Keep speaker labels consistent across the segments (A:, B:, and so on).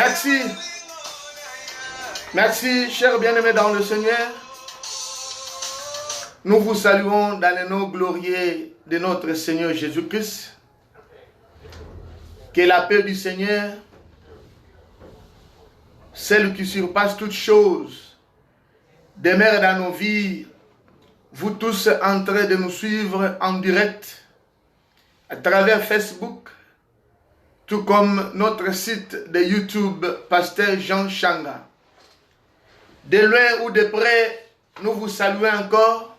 A: Merci. Merci, chers bien-aimés dans le Seigneur. Nous vous saluons dans le nom glorieux de notre Seigneur Jésus-Christ. Que la paix du Seigneur, celle qui surpasse toutes choses, demeure dans nos vies. Vous tous en train de nous suivre en direct à travers Facebook, tout comme notre site de YouTube, Pasteur Jean Changa. De loin ou de près, nous vous saluons encore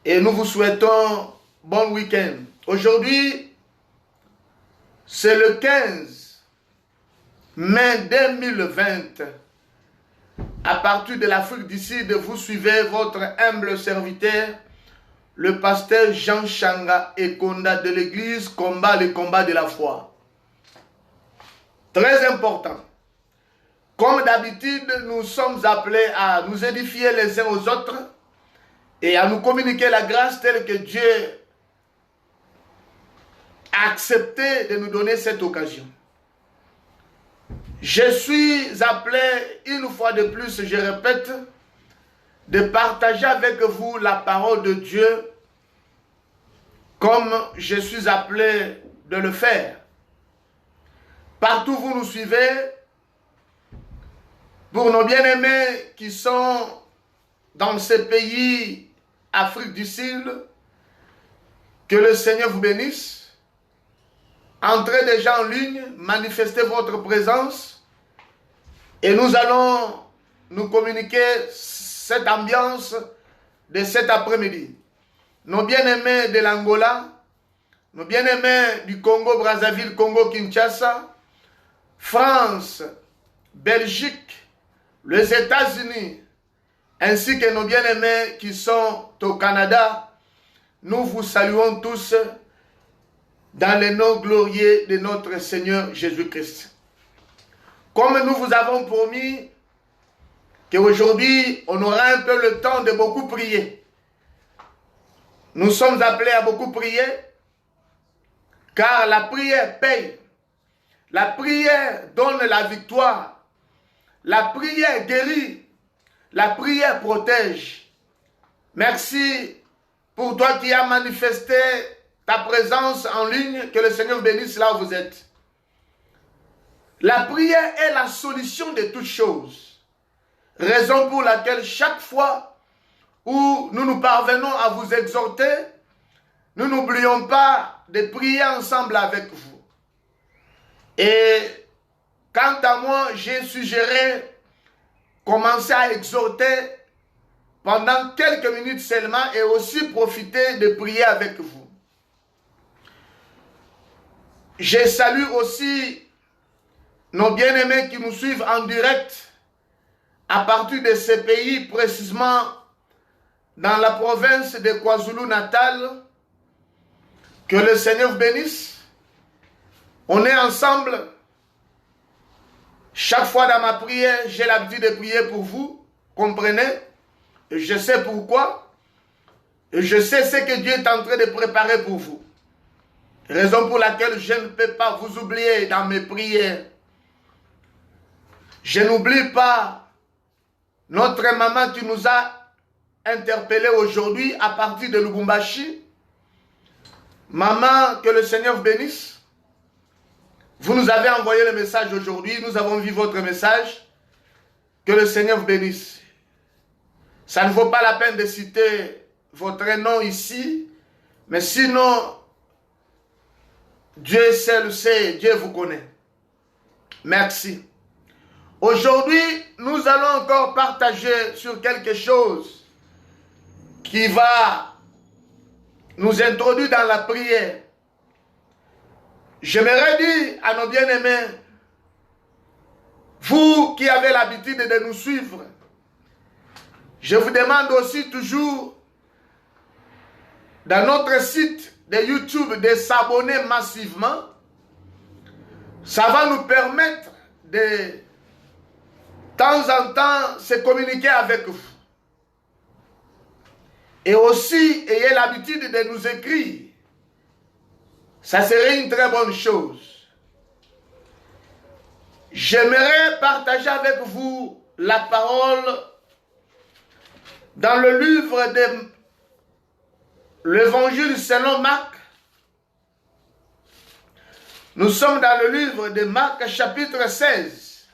A: et nous vous souhaitons bon week-end. Aujourd'hui, c'est le 15 mai 2020. À partir de l'Afrique du Sud, vous suivez votre humble serviteur, le pasteur Jean Changa Ekonda de l'église combat le combat de la foi. Très important. Comme d'habitude, nous sommes appelés à nous édifier les uns aux autres et à nous communiquer la grâce telle que Dieu a accepté de nous donner cette occasion. Je suis appelé, une fois de plus, je répète, de partager avec vous la parole de Dieu comme je suis appelé de le faire. Partout où vous nous suivez, pour nos bien-aimés qui sont dans ces pays, Afrique du Sud, que le Seigneur vous bénisse. Entrez déjà en ligne, manifestez votre présence et nous allons nous communiquer cette ambiance de cet après-midi. Nos bien-aimés de l'Angola, nos bien-aimés du Congo, Brazzaville, Congo, Kinshasa, France, Belgique, les États-Unis, ainsi que nos bien-aimés qui sont au Canada, nous vous saluons tous dans le nom glorieux de notre Seigneur Jésus-Christ. Comme nous vous avons promis qu'aujourd'hui, on aura un peu le temps de beaucoup prier. Nous sommes appelés à beaucoup prier, car la prière paye. La prière donne la victoire. La prière guérit. La prière protège. Merci pour toi qui as manifesté ta présence en ligne. Que le Seigneur bénisse là où vous êtes. La prière est la solution de toutes choses. Raison pour laquelle chaque fois où nous nous parvenons à vous exhorter, nous n'oublions pas de prier ensemble avec vous. Et quant à moi, j'ai suggéré commencer à exhorter pendant quelques minutes seulement et aussi profiter de prier avec vous. Je salue aussi nos bien-aimés qui nous suivent en direct à partir de ces pays, précisément dans la province de KwaZulu-Natal. Que le Seigneur vous bénisse. On est ensemble. Chaque fois dans ma prière, j'ai l'habitude de prier pour vous. Comprenez? Et je sais pourquoi. Et je sais ce que Dieu est en train de préparer pour vous. Raison pour laquelle je ne peux pas vous oublier dans mes prières. Je n'oublie pas notre maman qui nous a interpellés aujourd'hui à partir de Lubumbashi. Maman, que le Seigneur vous bénisse. Vous nous avez envoyé le message aujourd'hui. Nous avons vu votre message. Que le Seigneur vous bénisse. Ça ne vaut pas la peine de citer votre nom ici. Mais sinon, Dieu seul sait, Dieu vous connaît. Merci. Aujourd'hui, nous allons encore partager sur quelque chose qui va nous introduire dans la prière. J'aimerais dire à nos bien-aimés, vous qui avez l'habitude de nous suivre, je vous demande aussi toujours dans notre site de YouTube de s'abonner massivement. Ça va nous permettre de temps en temps se communiquer avec vous. Et aussi, ayez l'habitude de nous écrire. Ça serait une très bonne chose. J'aimerais partager avec vous la parole dans le livre de l'Évangile selon Marc. Nous sommes dans le livre de Marc chapitre 16.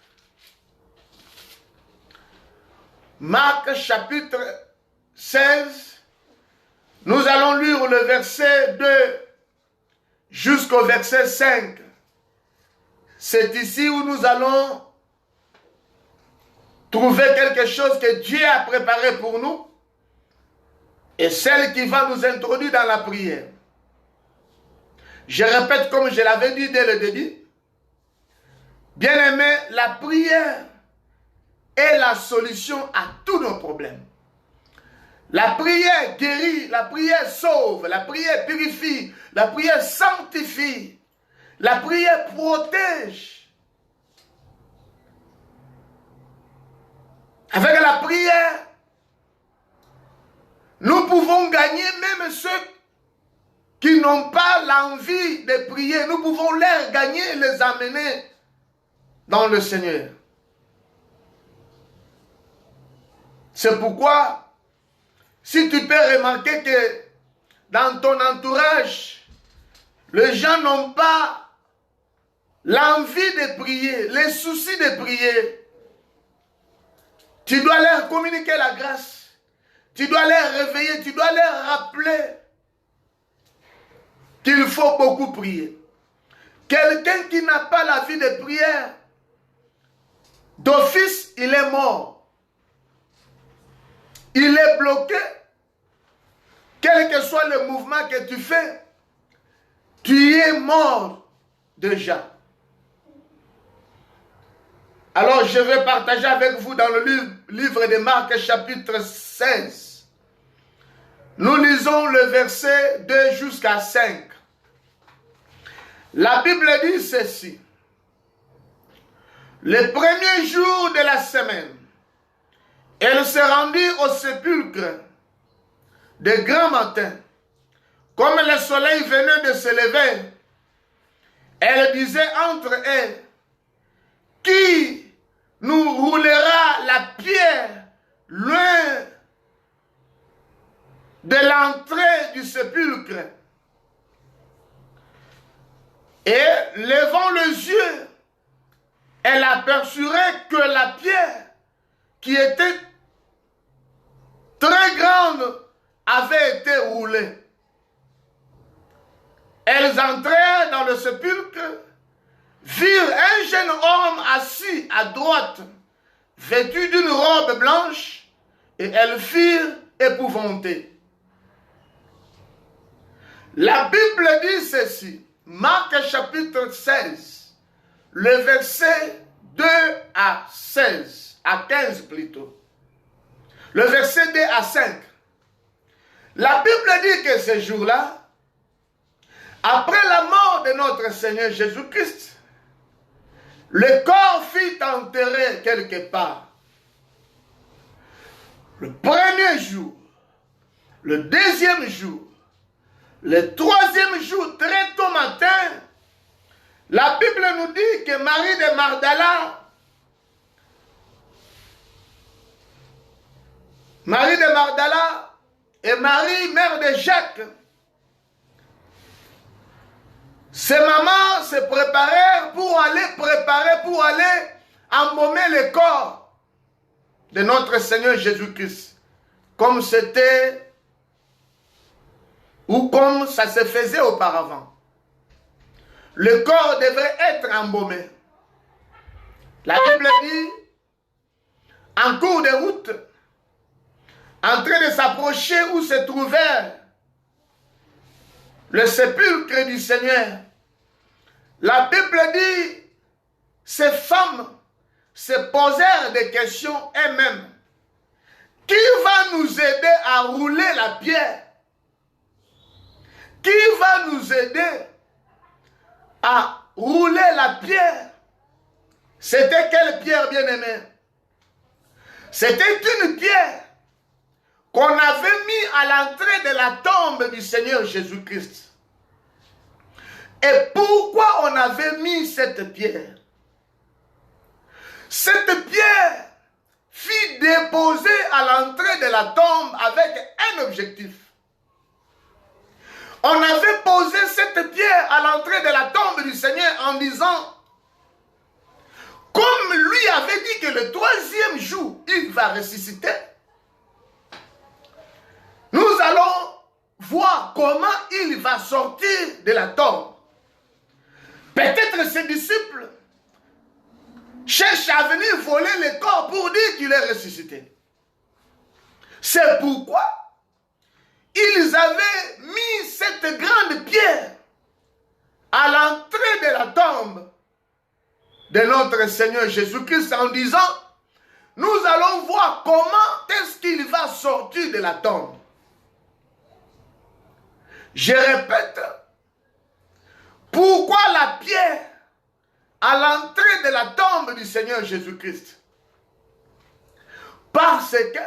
A: Marc chapitre 16, nous allons lire le verset 2 jusqu'au verset 5. C'est ici où nous allons trouver quelque chose que Dieu a préparé pour nous et celle qui va nous introduire dans la prière. Je répète comme je l'avais dit dès le début. Bien-aimés, la prière est la solution à tous nos problèmes. La prière guérit, la prière sauve, la prière purifie, la prière sanctifie, la prière protège. Avec la prière, nous pouvons gagner même ceux qui n'ont pas l'envie de prier. Nous pouvons les gagner, les amener dans le Seigneur. C'est pourquoi, si tu peux remarquer que dans ton entourage, les gens n'ont pas l'envie de prier, les soucis de prier, tu dois leur communiquer la grâce. Tu dois les réveiller, tu dois leur rappeler qu'il faut beaucoup prier. Quelqu'un qui n'a pas la vie de prière, d'office, il est mort. Il est bloqué. Quel que soit le mouvement que tu fais, tu es mort déjà. Alors je vais partager avec vous dans le livre de Marc chapitre 16. Nous lisons le verset 2 jusqu'à 5. La Bible dit ceci. Le premier jour de la semaine, elle se rendit au sépulcre de grand matin. Comme le soleil venait de se lever, elle disait entre elles, qui nous roulera la pierre loin de l'entrée du sépulcre? Et levant les yeux, elle aperçut que la pierre qui était très grande avait été roulée. Elles entrèrent dans le sépulcre, virent un jeune homme assis à droite, vêtu d'une robe blanche, et elles furent épouvantées. La Bible dit ceci, Marc chapitre 16, le verset 2 à 16, à 15 plutôt. Le verset 2 à 5. La Bible dit que ce jour-là, après la mort de notre Seigneur Jésus-Christ, le corps fut enterré quelque part. Le premier jour, le deuxième jour, le troisième jour, très tôt matin, la Bible nous dit que Marie de Magdala et Marie, mère de Jacques, ces mamans se préparèrent pour aller embaumer le corps de notre Seigneur Jésus-Christ, comme c'était ou comme ça se faisait auparavant. Le corps devrait être embaumé. La Bible dit, en cours de route, en train de s'approcher où se trouvait le sépulcre du Seigneur, la Bible dit, ces femmes se posèrent des questions elles-mêmes. Qui va nous aider à rouler la pierre? Qui va nous aider à rouler la pierre? C'était quelle pierre, bien-aimée? C'était une pierre qu'on avait mis à l'entrée de la tombe du Seigneur Jésus-Christ. Et pourquoi on avait mis cette pierre? Cette pierre fut déposée à l'entrée de la tombe avec un objectif. On avait posé cette pierre à l'entrée de la tombe du Seigneur en disant, comme lui avait dit que le troisième jour, il va ressusciter, nous allons voir comment il va sortir de la tombe. Peut-être ses disciples cherchent à venir voler le corps pour dire qu'il est ressuscité. C'est pourquoi ils avaient mis cette grande pierre à l'entrée de la tombe de notre Seigneur Jésus-Christ en disant, nous allons voir comment est-ce qu'il va sortir de la tombe. Je répète, pourquoi la pierre à l'entrée de la tombe du Seigneur Jésus-Christ? Parce que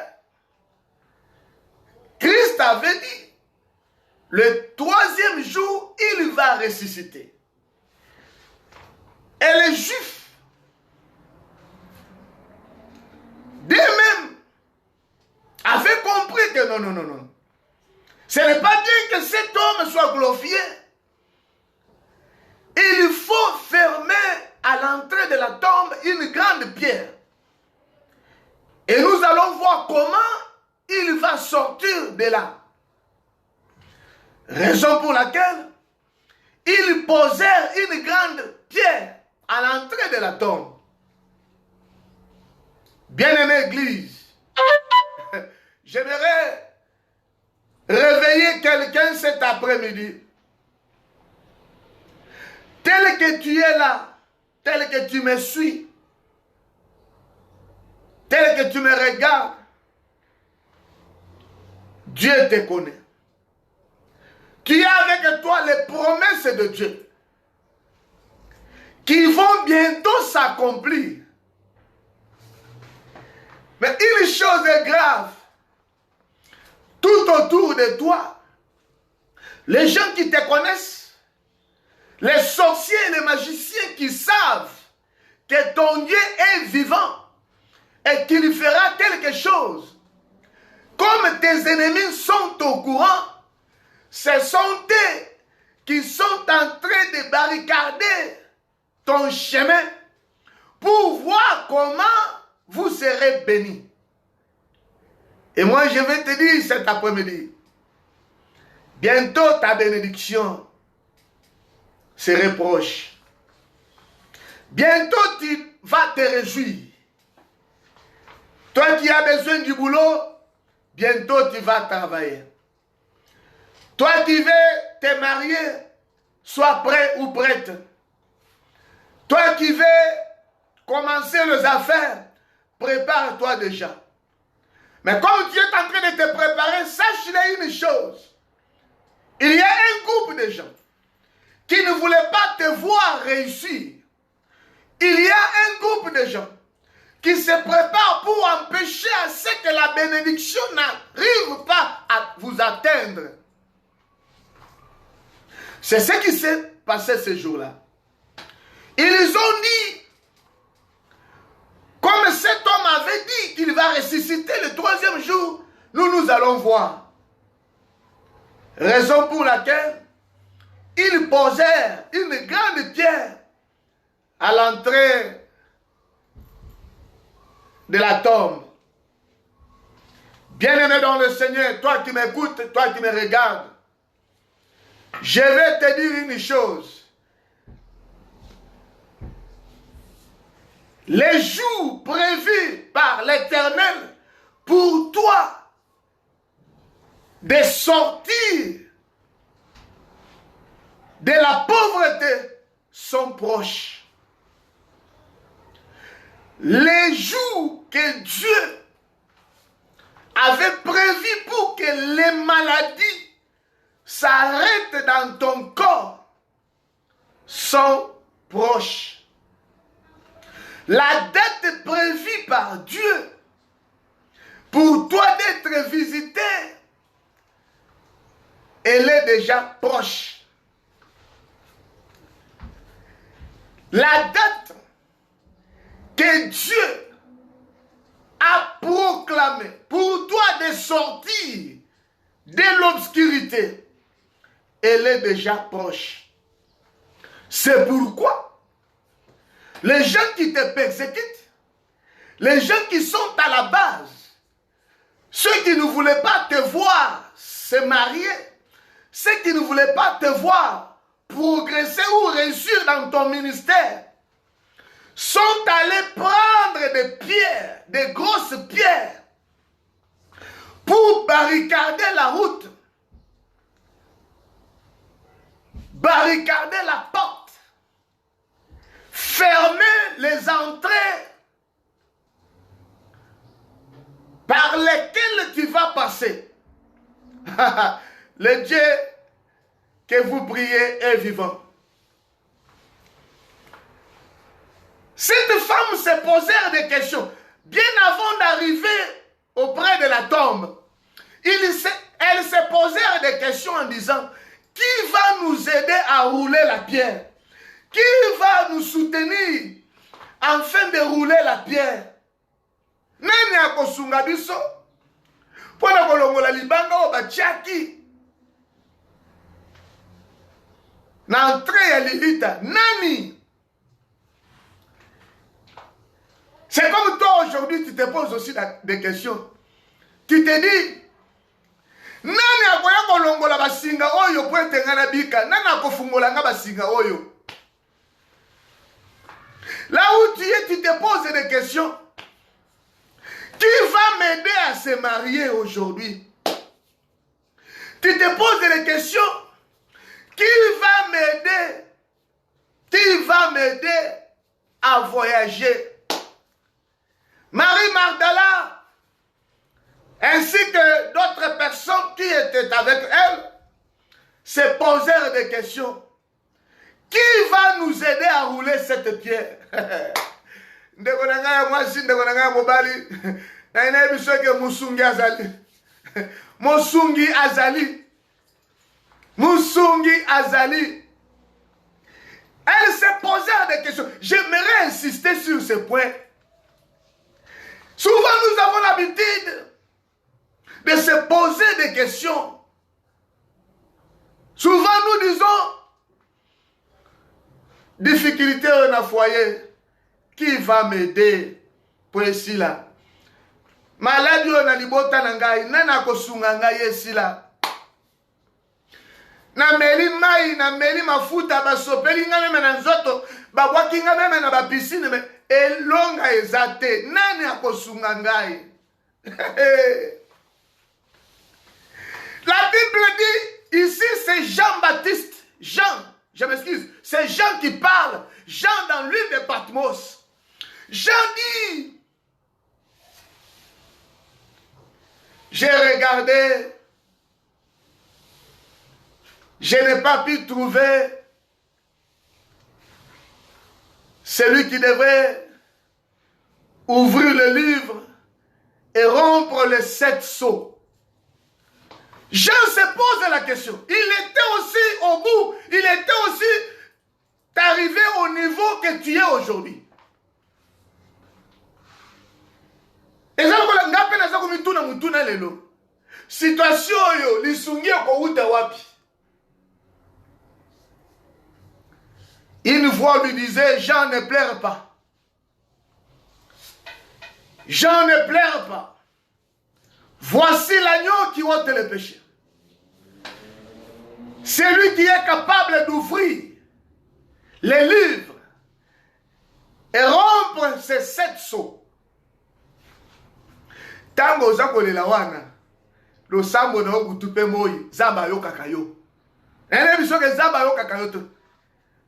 A: Christ avait dit, le troisième jour, il va ressusciter. Et les Juifs, d'eux-mêmes, avaient compris que non. Ce n'est pas bien que cet homme soit glorifié. Il faut fermer à l'entrée de la tombe une grande pierre. Et nous allons voir comment il va sortir de là. Raison pour laquelle ils posèrent une grande pierre à l'entrée de la tombe. Bien-aimée Église, j'aimerais réveiller quelqu'un cet après-midi. Tel que tu es là, tel que tu me suis, tel que tu me regardes, Dieu te connaît. Tu as avec toi les promesses de Dieu qui vont bientôt s'accomplir. Mais une chose est grave. Tout autour de toi, les gens qui te connaissent, les sorciers et les magiciens qui savent que ton Dieu est vivant et qu'il fera quelque chose. Comme tes ennemis sont au courant, ce sont eux qui sont en train de barricader ton chemin pour voir comment vous serez bénis. Et moi, je vais te dire cet après-midi, bientôt ta bénédiction sera proche. Bientôt, tu vas te réjouir. Toi qui as besoin du boulot, bientôt tu vas travailler. Toi qui veux te marier, sois prêt ou prête. Toi qui veux commencer les affaires, prépare-toi déjà. Mais comme tu es en train de te préparer, sache-le une chose. Il y a un groupe de gens qui ne voulaient pas te voir réussir. Il y a un groupe de gens qui se préparent pour empêcher à ce que la bénédiction n'arrive pas à vous atteindre. C'est ce qui s'est passé ce jour-là. Ils ont dit, comme cet homme avait dit qu'il va ressusciter le troisième jour, nous allons voir. Raison pour laquelle ils posèrent une grande pierre à l'entrée de la tombe. Bien-aimé dans le Seigneur, toi qui m'écoutes, toi qui me regardes, je vais te dire une chose. Les jours prévus par l'Éternel pour toi de sortir de la pauvreté sont proches. Les jours que Dieu avait prévus pour que les maladies s'arrêtent dans ton corps sont proches. La date prévue par Dieu pour toi d'être visité, elle est déjà proche. La date que Dieu a proclamé pour toi de sortir de l'obscurité, elle est déjà proche. C'est pourquoi les gens qui te persécutent, les gens qui sont à la base, ceux qui ne voulaient pas te voir se marier, ceux qui ne voulaient pas te voir progresser ou réussir dans ton ministère, sont allés prendre des pierres, des grosses pierres, pour barricader la route, barricader la porte, fermer les entrées par lesquelles tu vas passer. Le Dieu que vous priez est vivant. Cette femme se posait des questions. Bien avant d'arriver auprès de la tombe, elle se posait des questions en disant, qui va nous aider à rouler la pierre? Qui va nous soutenir afin de rouler la pierre? Nani akosunga biso? Pona kolongola libanga o bachaki. Na entrée ya Lilita, nani? C'est comme toi aujourd'hui, tu te poses aussi des questions. Tu te dis, nani akoya kolongola basinga oyo po etengana bika? Nani akofungola nga basinga oyo? Là où tu es, tu te poses des questions. Qui va m'aider à se marier aujourd'hui? Tu te poses des questions. Qui va m'aider? Qui va m'aider à voyager? Marie Magdala, ainsi que d'autres personnes qui étaient avec elle, se posèrent des questions. Qui va nous aider à rouler cette pierre? Musungi Azali. Elle se posait des questions. J'aimerais insister sur ce point. Souvent, nous avons l'habitude de se poser des questions. Souvent, nous disons, difficulté dans le foyer, qui va m'aider pour ici là? Maladie on a libota nangai, nana kosunga ngai ici là. Na meli mai, na meli mafuta basopeli nga meme na nzoto, babwaki nga meme na ba piscine me elonga ezate, nani akosunga ngai? La Bible dit ici c'est Jean-Baptiste, Jean, je m'excuse, c'est Jean qui parle, Jean dans l'île de Patmos. Jean dit, j'ai regardé, je n'ai pas pu trouver celui qui devait ouvrir le livre et rompre les 7 sceaux. Jean se pose la question. Il était aussi au bout, il était aussi arrivé au niveau que tu es aujourd'hui. Situation yo lisungi ko uta wapi. Une voix lui disait, Jean, ne pleure pas. Jean, ne pleure pas. Voici l'agneau qui ôte le péché. C'est lui qui est capable d'ouvrir les livres et rompre ces 7 sceaux. Tango zako le lawana, lo sambo na okutupe moi, zamba yo kakayo. Ene biso ke zamba yo kakayo to.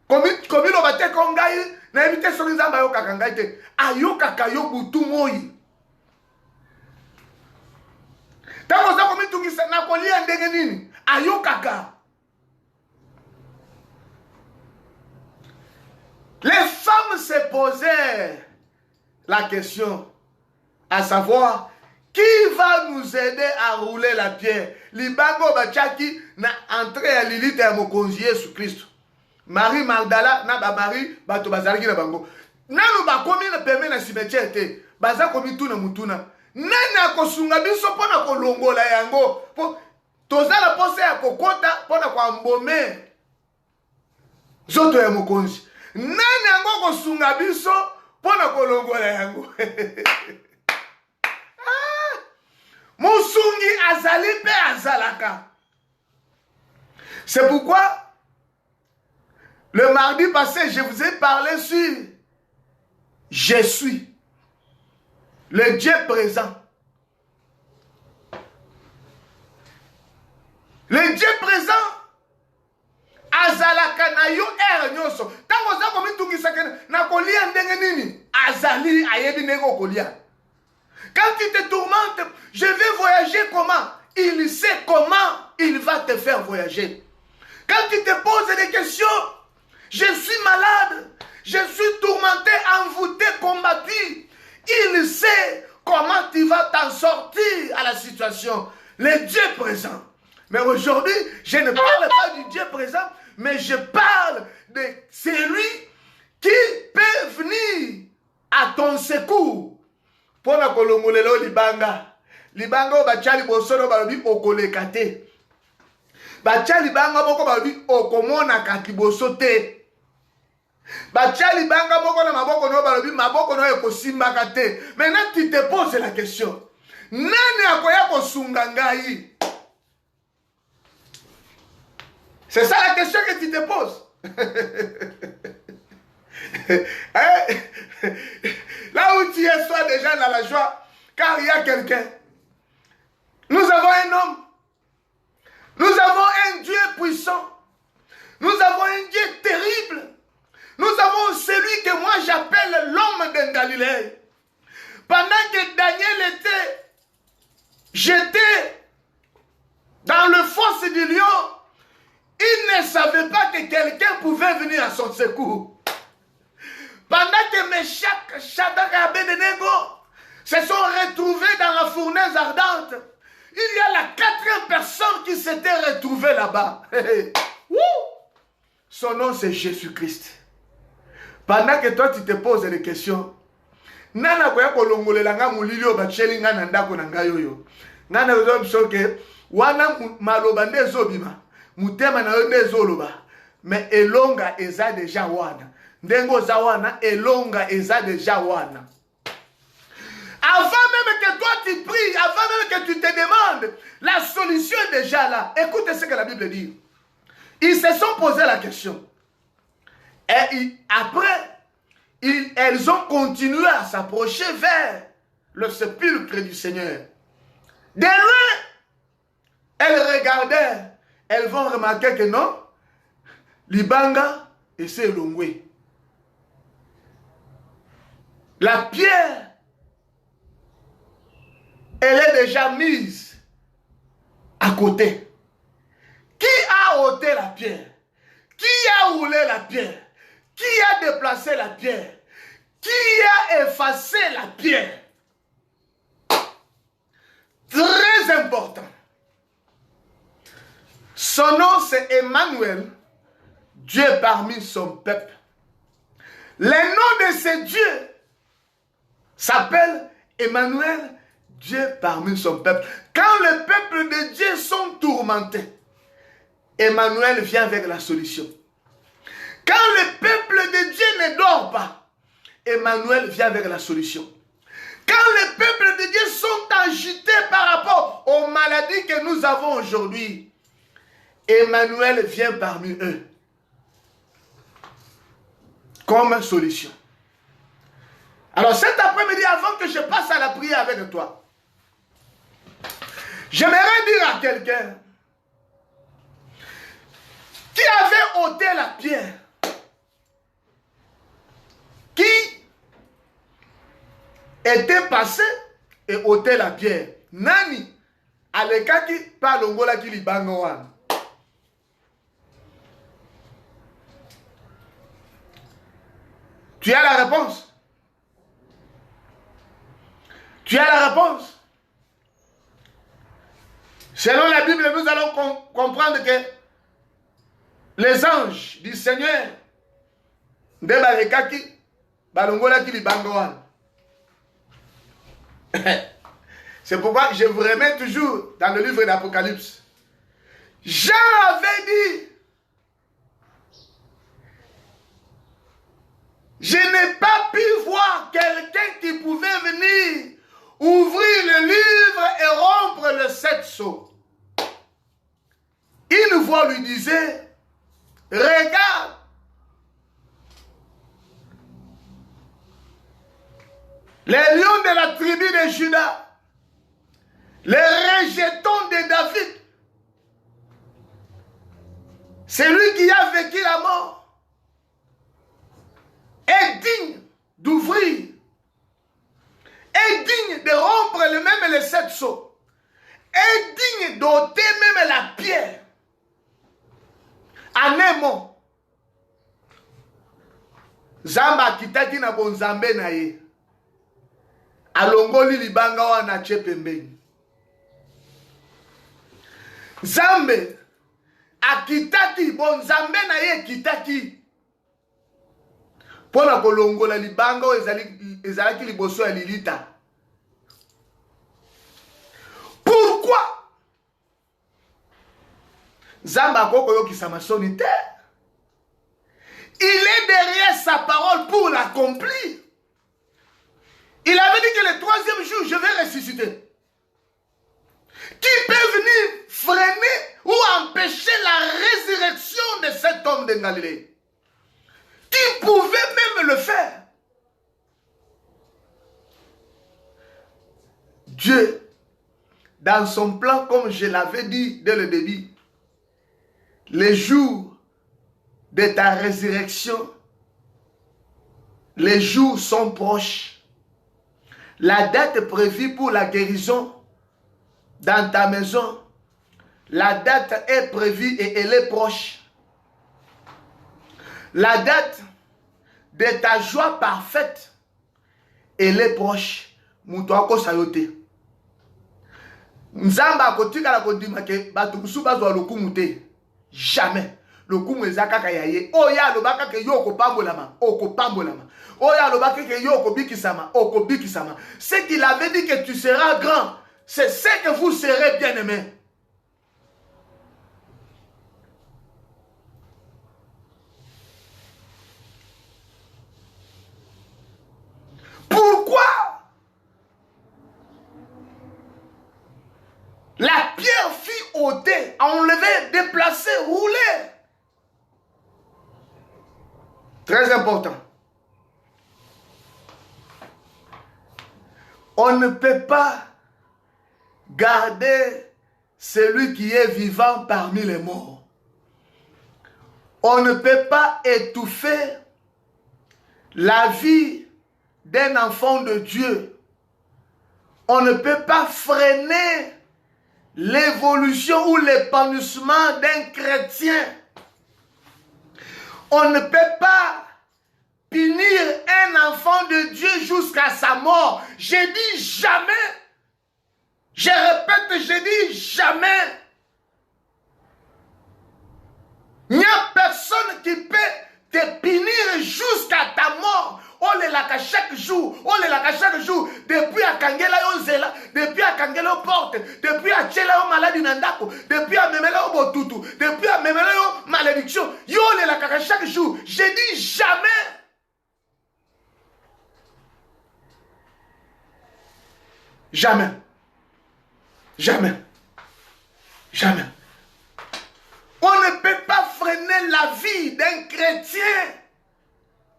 A: Komi lo bate kongai, na ebite so zamba yo kakangai te. Ayo kakayo butu moi. Tango zako mitungisa na kolia ndenge nini? Ayo kaka. Les femmes se posaient la question, à savoir, qui va nous aider à rouler la pierre? Libango bachaki na entrée à Lilita ya mokonzi Yesu Christ. Marie Magdala na ba Marie bato bazalaki na bango. nanu bakomi na peme na cimetière te baza komi tuna mutuna nani akosunga biso mpona kolongola yango tozala posa ya kokota mpona kwambome zoto ya mokonzi nani yango kosunga biso mpona kolongola yango mosungi azali mpe azalaka. C'est pourquoi le mardi passé je vous ai parlé sur je suis le Dieu présent. Le Dieu présent azalaka na yo ere nyonso tango za komi tungisaka na kolia ndenge nini azali ayebi ndenge okolia. Quand tu te tourmentes, je vais voyager comment? Il sait comment il va te faire voyager. Quand tu te poses des questions, je suis malade, je suis tourmenté, envoûté, combattu. Il sait comment tu vas t'en sortir à la situation. Le Dieu présent. Mais aujourd'hui, je ne parle pas du Dieu présent, mais je parle de celui qui peut venir à ton secours. Pour la kolongolelo libanga. Libanga bachali bosolo balobi okoleka te. Bachali banga boko balobi okomona katiboso te. Bachali banga boko na maboko no balobi maboko no ekosimbaka te. Maintenant tu te poses la question. Nani akoya kosunga ngai? C'est ça la question que tu te poses. Là où tu es, sois déjà dans la joie, car il y a quelqu'un. Nous avons un homme. Nous avons un Dieu puissant. Nous avons un Dieu terrible. Nous avons celui que moi j'appelle l'homme de Galilée. Pendant que Daniel était jeté dans le fosse du lion, il ne savait pas que quelqu'un pouvait venir à son secours. Pendant que Meshach, Shadrach et Abednego se sont retrouvés dans la fournaise ardente, il y a la 4e personne qui s'était retrouvée là-bas. Son nom c'est Jésus-Christ. Pendant que toi tu te poses des questions, nana koya kolongolela nga mulili o bacheli nga na ndako na ngai oyo. Nana ozo ke wana maloba ndezobima, mutema na yo ndezoloba, mais elonga eza déjà wana. Ndengo zawana elonga eza déjà wana. Avant même que toi tu pries, avant même que tu te demandes, la solution est déjà là. Écoutez ce que la Bible dit. Ils se sont posé la question. Et après, elles ont continué à s'approcher vers le sépulcre du Seigneur. De loin, elles regardaient. Elles vont remarquer que non, Libanga et c'est Longwe. La pierre, elle est déjà mise à côté. Qui a ôté la pierre? Qui a roulé la pierre? Qui a déplacé la pierre? Qui a effacé la pierre? Très important. Son nom c'est Emmanuel, Dieu parmi son peuple. Le nom de ce Dieu s'appelle Emmanuel, Dieu parmi son peuple. Quand le peuple de Dieu sont tourmentés, Emmanuel vient avec la solution. Quand le peuple de Dieu ne dort pas, Emmanuel vient avec la solution. Quand les peuples de Dieu sont agités par rapport aux maladies que nous avons aujourd'hui, Emmanuel vient parmi eux comme solution. Alors cet après-midi, avant que je passe à la prière avec toi, j'aimerais dire à quelqu'un qui avait ôté la pierre, qui était passé et ôté la pierre. Nani alekaki pa longola ki libanga wana. Tu as la réponse. Tu as la réponse. Selon la Bible, nous allons comprendre que les anges du Seigneur de Barekaki balongola ki libanga wana. C'est pourquoi je vous remets toujours dans le livre d'Apocalypse. Jean avait dit, je n'ai pas pu voir quelqu'un qui pouvait venir ouvrir le livre et rompre le 7 sceaux. Une voix lui disait, regarde, les lions de la tribu de Juda, les rejetons de David, celui qui a vécu la mort, est digne d'ouvrir, est digne de rompre même les 7 sceaux, est digne d'ôter même la pierre. En un mot, Zamba kitaki na bonzambe na ye, alongoli libanga wana tche pembeni. Zambe akitaki bonzambe na ye kitaki pona kolongola libanga o ezalaki liboso ya lilita. Pourquoi Zamba koko yokisa masoni te? Il est derrière sa parole pour l'accomplir. Il avait dit que le 3e jour, je vais ressusciter. Qui peut venir freiner ou empêcher la résurrection de cet homme de Galilée? Qui pouvait même le faire? Dieu, dans son plan, comme je l'avais dit dès le début, les jours de ta résurrection, les jours sont proches. La date prévue pour la guérison dans ta maison, la date est prévue et elle est proche. La date de ta joie parfaite, elle est proche. Mutuako sayote. Nzamba kotika la kodima ke batukusu bazwa lokumu te. Jamais. Lokumu ezaka yaye. Oya lobaka ke yoko pambolama, oko pambolama. Oya lobaka ke yoko bikisama, oko bikisama. C'est qu'il avait dit que tu seras grand. C'est ce que vous serez bien-aimés. Pourquoi la pierre fut ôtée, enlevée, déplacée, roulée? Très important. On ne peut pas garder celui qui est vivant parmi les morts. On ne peut pas étouffer la vie d'un enfant de Dieu. On ne peut pas freiner l'évolution ou l'épanouissement d'un chrétien. On ne peut pas punir un enfant de Dieu jusqu'à sa mort. J'ai dit jamais. Je répète, je dis jamais. Il n'y a personne qui peut te punir jusqu'à ta mort. On les l'a chaque jour, depuis à Kangela Yozela, depuis à Kangela porte, depuis à Tchela maladie Nandako, depuis à Memela Botutu, depuis à Memela malédiction. Yo les l'a chaque jour. J'ai dit jamais. Jamais. Jamais. Jamais. On ne peut pas freiner la vie d'un chrétien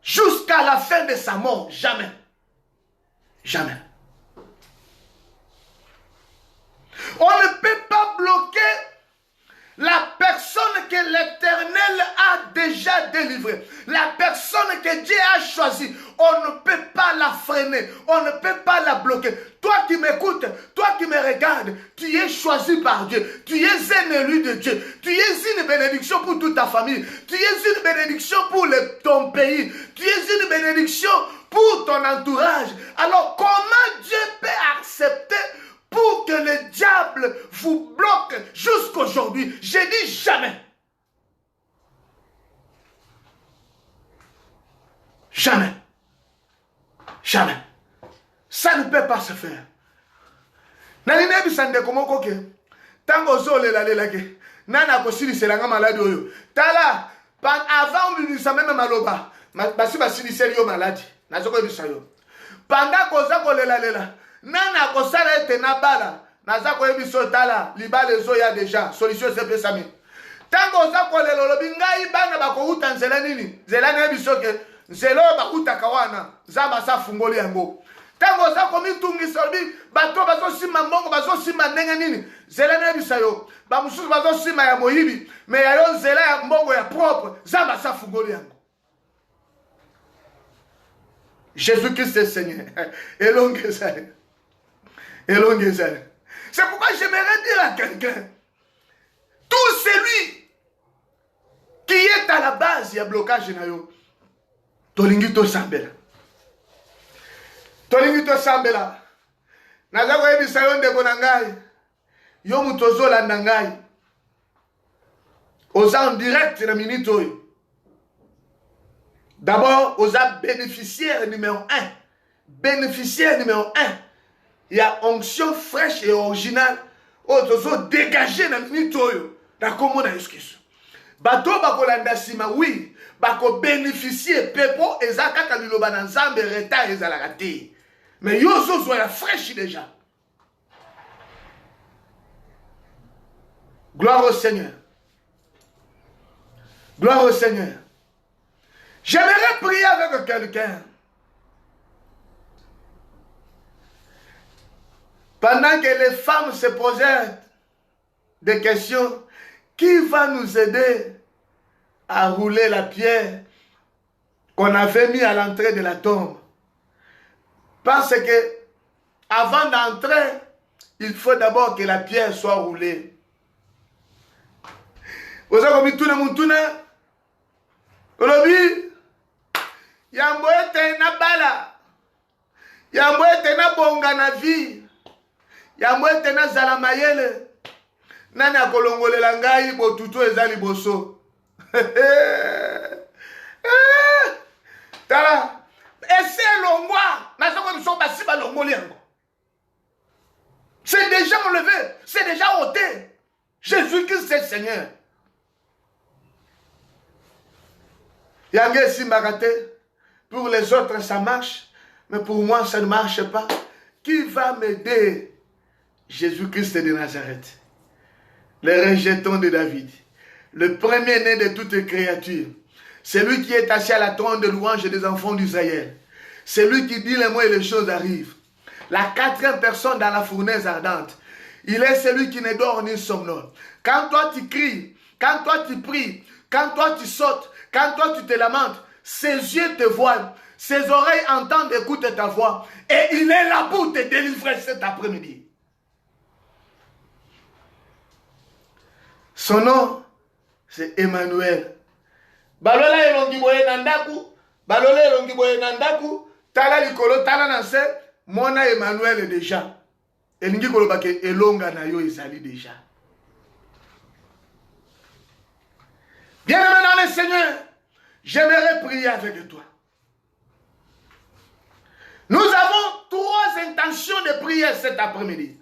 A: jusqu'à la fin de sa mort. Jamais. Jamais. On ne peut pas bloquer la personne que l'Éternel a déjà délivrée. La personne que Dieu a choisie. On ne peut pas la freiner. On ne peut pas la bloquer. Toi qui m'écoutes, toi qui me regardes, tu es choisi par Dieu. Tu es un élu de Dieu. Tu es une bénédiction pour toute ta famille. Tu es une bénédiction pour ton pays. Tu es une bénédiction pour ton entourage. Alors comment Dieu peut accepter pour que le diable vous bloque jusqu'aujourd'hui? J'ai dit jamais. Jamais. Jamais. Ça ne peut pas se faire. Nani bisande komoko ke. Tango zole la lelake. Nana kosili selanga malade oyo. Tala, avant minisa même maloba. Basi basili yo malade. Nazoko bisayo. Pendant koza kolela lela. Nana kosala ete na bala. Nazako ebiso tala. Libale zo ya déjà. Solution c'est pesami. Tango za kolela lobi ngai bana bakouta nzela nini? Nzela na ebiso ke nzelo bakuta kawana. Zamba sa fungoli yango. Tango za komi tungi sobi bato bazo sima mbongo bazo sima ndenge nini? Nzela na ebiso yo. Ba mususu bazo sima ya moyibi, mais ya yo nzela ya mbongo ya propre. Zamba sa fungoli yango. Jésus-Christ est Seigneur. C'est pourquoi j'aimerais dire à quelqu'un, tout celui qui est à la base, il y a blocage na yo. Tolingito sambela. Tolingito sambela. Nazako ebisa yo ndeko na ngai. Yo mutozo la ngai. Oza en direct na minute oyo. D'abord, aux bénéficiaires numéro 1. Bénéficiaire numéro 1. Il y a onction fraîche et originale. Aux dégagé dans minute oyo. Dans comment na excuse. Bato bakolanda sima oui. Bako bénéficier pepo ezaka kaliloba na nzambe retard ezalaka te. Mais yo zo ya fraîche déjà. Gloire au Seigneur. Gloire au Seigneur. J'aimerais prier avec quelqu'un. Pendant que les femmes se posaient des questions, qui va nous aider à rouler la pierre qu'on avait mis à l'entrée de la tombe? Parce que avant d'entrer, il faut d'abord que la pierre soit roulée. Vous avez vu tout le monde Yambo ete na bala. Yambo ete na bonga na vie. Yambo ete na zala mayele. Nani akolongolela ngai botutu ezali boso. Tala. Ese longwa. Nasoko biso basi ba longoli yango. C'est déjà enlevé. C'est déjà ôté. Jésus-Christ c'est le Seigneur. Yangé Simbagate. Pour les autres, ça marche. Mais pour moi, ça ne marche pas. Qui va m'aider? Jésus-Christ de Nazareth. Le rejeton de David. Le premier-né de toutes créatures. Celui qui est assis à la trône de louange des enfants d'Israël. Celui qui dit les mots et les choses arrivent. La quatrième personne dans la fournaise ardente. Il est celui qui ne dort ni somnole. Quand toi tu cries, quand toi tu pries, quand toi tu sautes, quand toi tu te lamentes, ses yeux te voient, ses oreilles entendent, écoutent ta voix. Et il est là pour te délivrer cet après-midi. Son nom, c'est Emmanuel. Balola elongi boye nandaku, balola elongi boye nandaku, tala likolo, tala nanse, mona Emmanuel est déjà. Elingi koloba ke elonga na yo ezali déjà. Bien-aimé dans le Seigneur, j'aimerais prier avec toi. Nous avons 3 intentions de prière cet après-midi.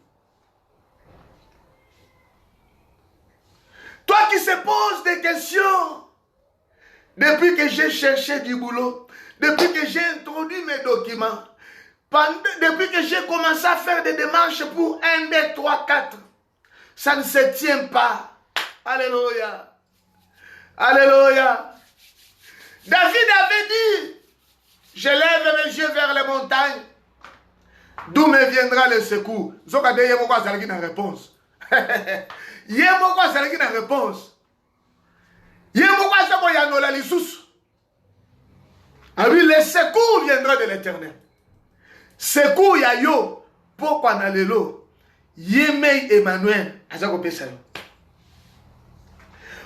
A: Toi qui se poses des questions, depuis que j'ai cherché du boulot, depuis que j'ai introduit mes documents, depuis que j'ai commencé à faire des démarches pour 1, 2, 3, 4, ça ne se tient pas. Alléluia. Alléluia. David avait dit, je lève mes yeux vers les montagnes, d'où me viendra le secours. Zokade yemoko azalaki na réponse. Yemoko azalaki na réponse. Yemoko azako yanola lisusu. Ah oui, le secours viendra de l'Éternel. Secours ya yo, pourquoi na lelo, Yemei Emmanuel, azako pesa yo.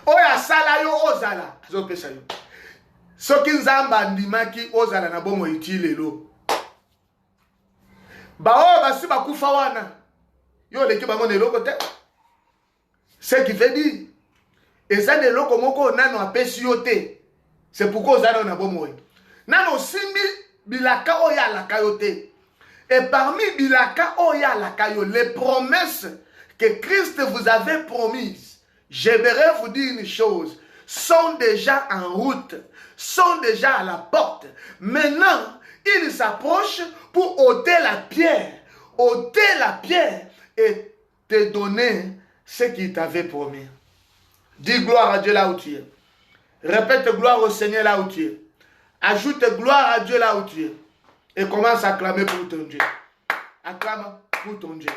A: Oya sala yo ozala, azako pesa yo. Soki nzamba ndimaki ozala na bomo iti lelo. Ba o basi bakufa wana. Yo leki bango ne loko te. Ce qui veut dire eza ne loko moko nano apesi yo te. C'est pourquoi ozala na bomo. Nano simbi bilaka oya la kayote. Et parmi bilaka oya la kayo, les promesses que Christ vous avait promises, j'aimerais vous dire une chose, sont déjà en route, sont déjà à la porte. Maintenant, il s'approche pour ôter la pierre et te donner ce qu'il t'avait promis. Dis gloire à Dieu là où tu es. Répète gloire au Seigneur là où tu es. Ajoute gloire à Dieu là où tu es. Et commence à acclamer pour ton Dieu. Acclame pour ton Dieu.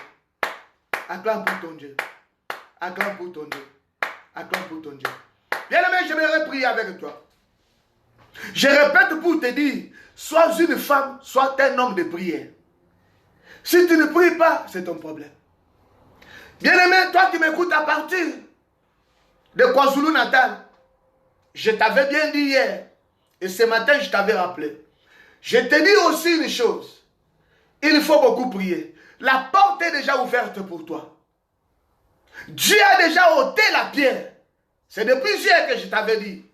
A: Acclame pour ton Dieu. Acclame pour ton Dieu. Acclame pour ton Dieu. Bien-aimé, j'aimerais prier avec toi. Je répète pour te dire, sois une femme, sois un homme de prière. Si tu ne pries pas, c'est ton problème. Bien-aimé, toi qui m'écoutes à partir de KwaZulu-Natal, je t'avais bien dit hier, et ce matin je t'avais rappelé. Je te dis aussi une chose, il faut beaucoup prier. La porte est déjà ouverte pour toi. Dieu a déjà ôté la pierre. C'est depuis hier que je t'avais dit.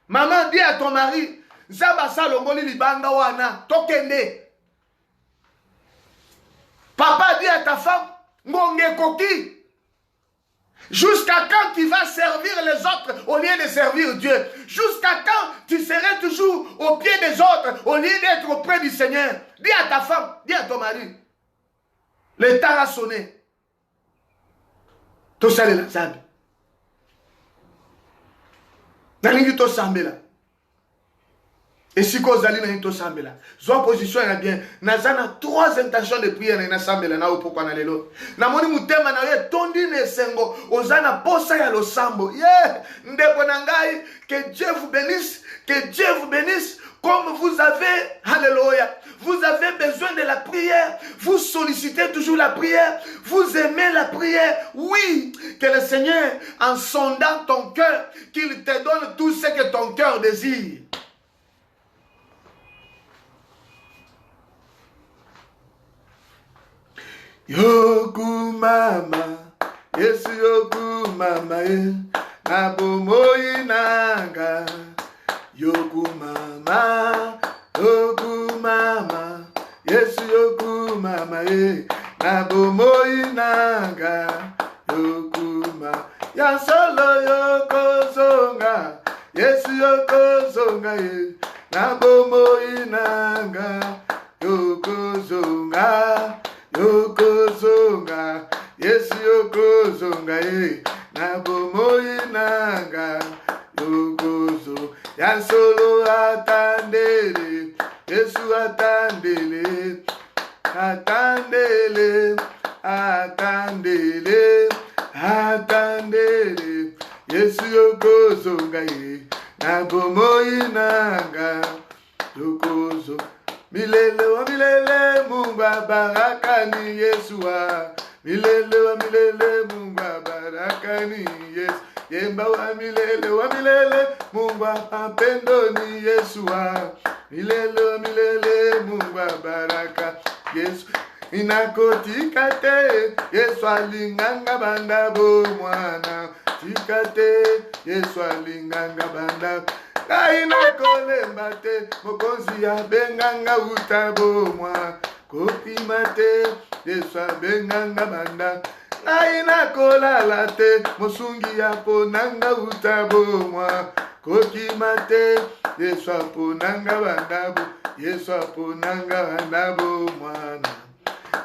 A: Maman, dis à ton mari, Zabasa longoli libanga wana, tokende. Papa, dis à ta femme, ngonge koki. Jusqu'à quand tu vas servir les autres au lieu de servir Dieu? Jusqu'à quand tu serais toujours au pied des autres au lieu d'être auprès du Seigneur? Dis à ta femme, dis à ton mari. Le temps a sonné. Tout ça, c'est la zambe. Nalingi to sambela. Et si cause d'aller dans to sambela. Zoa position est bien. Nazana 3 intentions de prière na sambela na pourquoi na lelo. Na moni mutema na ye tondi ne sengo ozana posa ya losambo. Yeah, ndeko nangai, que Dieu vous bénisse, que Dieu vous bénisse. Comme vous avez, alléluia, vous avez besoin de la prière, vous sollicitez toujours la prière, vous aimez la prière, oui, que le Seigneur, en sondant ton cœur, qu'il te donne tout ce que ton cœur désire. Yoku mama, yes yoku mama, nabomoyi nanga. Yoku mama, yes yoku mama, nabomoyi nanga. Yoku mama, ya solo yoko zonga, yes yoko zonga, nabomoyi nanga. Yoko zonga, yes yoko zonga, nabomoyi nanga. Yoko zonga. Ya solo atandele, Yesu atandele, atandele, atandele, atandele, Yesu yoko zonga ye, nabomoyi nanga, yoko zonga. Milele wa milele, Mungu barakani Yesu wa, milele wa milele, Mungu barakani Yesu. Yemba wa milele, Mungu apendo ni Yesu wa. Milele, Mungu baraka Yesu. Inakotika te, Yesu alinganga banda bo mwana. Tikate, Yesu alinganga banda. Kaina kolemba te, mokonzi ya benganga utabo mwa. Kopi mate, Yesu abenganga banda. Naina kola late, mosungi ya ponanga utabo mwa. Koki mate, Yesu aponanga bandabo, Yesu aponanga bandabo mwana.